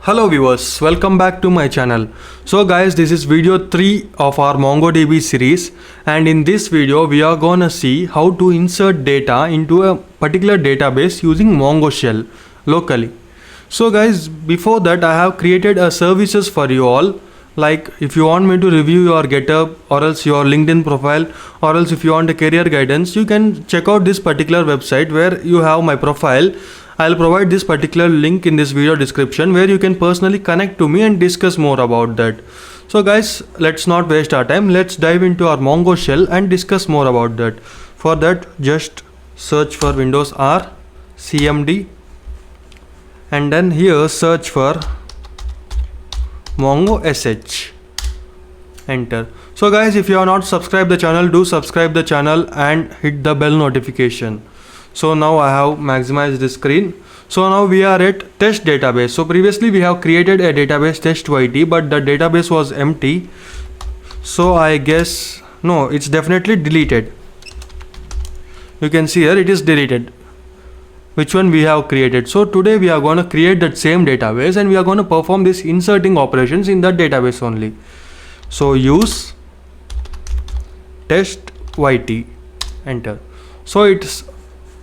Hello viewers, welcome back to my channel. So guys, this is video 3 of our MongoDB series, and in this video we are gonna see how to insert data into a particular database using Mongo shell locally. So guys, before that I have created a services for you all. Like if you want me to review your GitHub or else your LinkedIn profile, or else if you want a career guidance, you can check out this particular website where you have my profile. I'll provide this particular link in this video description where you can personally connect to me and discuss more about that. So guys, let's not waste our time. Let's dive into our Mongo shell and discuss more about that. For that, just search for Windows R, CMD, and then here search for Mongo SH. Enter. So guys, if you are not subscribed the channel, do subscribe the channel and hit the bell notification. So now I have maximized the screen. So now we are at test database. So previously we have created a database test.yt, but the database was empty. So I guess no, it's definitely deleted. You can see here it is deleted. Which one we have created. So today we are going to create that same database and we are going to perform this inserting operations in that database only. So use test.yt, enter. So it's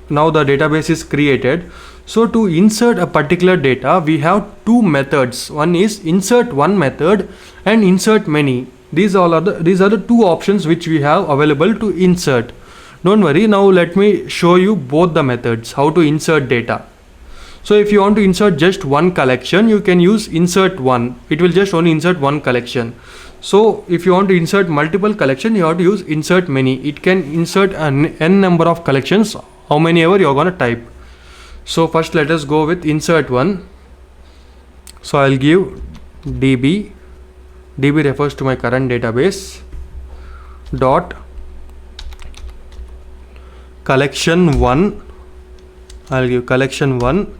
now the database is created. So to insert a particular data, we have two methods. One is insert one method and insert many. These are the two options which we have available to insert. Don't worry, now let me show you both the methods, how to insert data. So if you want to insert just one collection, you can use insert one. It will just only insert one collection. So if you want to insert multiple collection, you have to use insert many. It can insert an n number of collections, how many ever you are going to type. So first let us go with insert one. So I'll give db refers to my current database, dot collection 1. I'll give collection 1,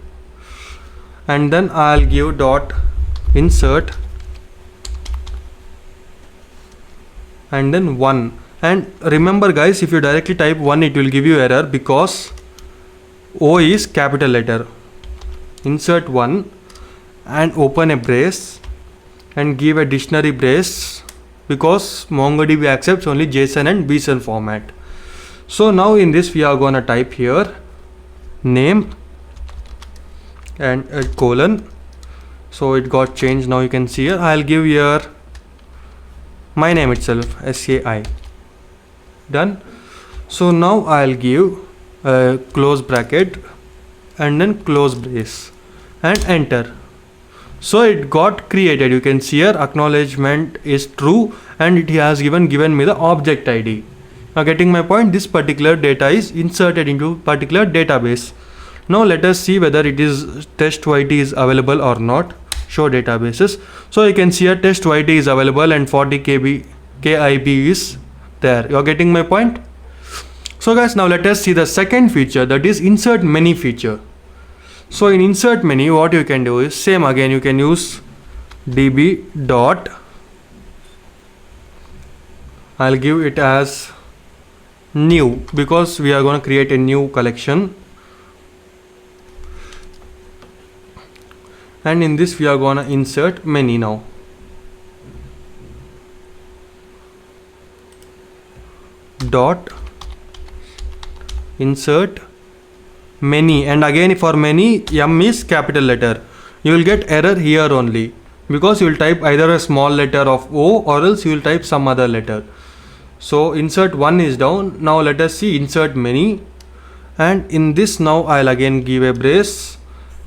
and then I'll give dot insert and then 1. And remember guys, if you directly type 1, it will give you error because O is capital letter. Insert 1 and open a brace and give a dictionary brace because MongoDB accepts only JSON and BSON format. So now in this we are gonna type here name and a colon. So it got changed. Now you can see here I'll give here my name itself, SAI. Done. So now I'll give a close bracket and then close brace and enter. So it got created. You can see here acknowledgement is true and it has given me the object ID. Now getting my point, this particular data is inserted into particular database. Now let us see whether it is test.yt is available or not. Show databases. So you can see here test.yt is available and 40 KIB is there. You are getting my point? So guys, now let us see the second feature, that is insert many feature. So in insert many, what you can do is same again, you can use db dot, I'll give it as new because we are going to create a new collection, and in this we are going to insert many now. Dot insert many, and again for many m is capital letter. You will get error here only because you will type either a small letter of O or else you will type some other letter. So insert one is down. Now let us see insert many, and in this now I'll again give a brace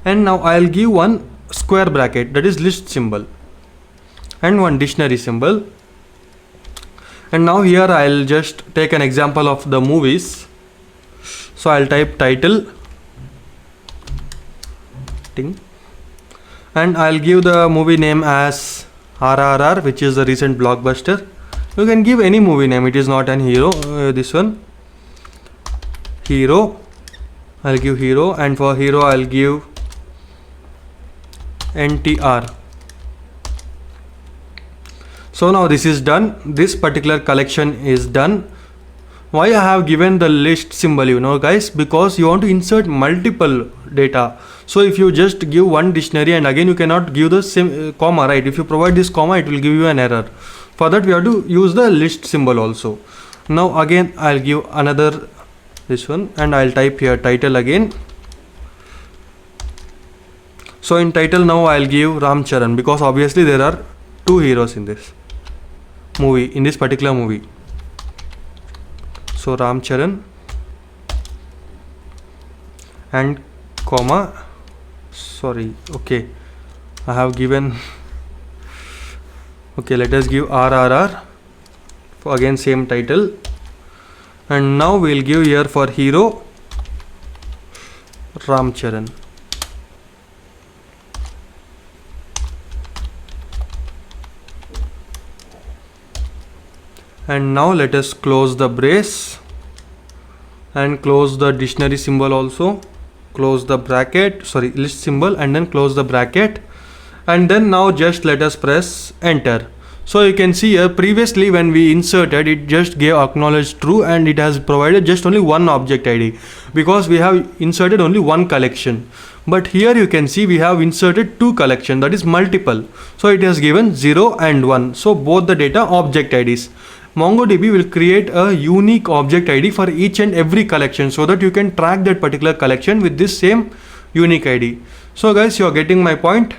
and now I'll give one square bracket, that is list symbol, and one dictionary symbol. And now here I'll just take an example of the movies. So I'll type title and I'll give the movie name as RRR, which is the recent blockbuster. You can give any movie name, it is not an hero. This one hero, I'll give hero, and for hero I'll give NTR. So now this is done. This particular collection is done. Why I have given the list symbol, you know guys, because you want to insert multiple data. So if you just give one dictionary and again you cannot give the same comma, right? If you provide this comma, it will give you an error. For that we have to use the list symbol also. Now again I'll give another this one, and I'll type here title again. So in title now I'll give Ram Charan, because obviously there are two heroes in this movie, in this particular movie. So Ram Charan and comma, sorry, okay, I have given, okay, let us give RRR for again same title, and now we'll give here for hero Ram Charan. And now let us close the brace and close the dictionary symbol also, close the bracket, sorry, list symbol, and then close the bracket, and then now just let us press enter. So you can see here previously when we inserted, it just gave acknowledge true and it has provided just only one object ID because we have inserted only one collection. But here you can see we have inserted two collection, that is multiple. So it has given 0 and 1. So both the data object IDs. MongoDB will create a unique object ID for each and every collection so that you can track that particular collection with this same unique ID. So guys, you are getting my point.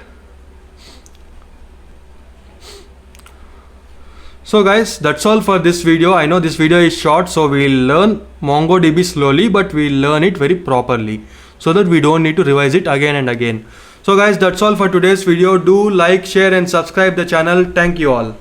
So guys, that's all for this video. I know this video is short, so we'll learn MongoDB slowly, but we'll learn it very properly so that we don't need to revise it again and again. So guys, that's all for today's video. Do like, share and subscribe the channel. Thank you all.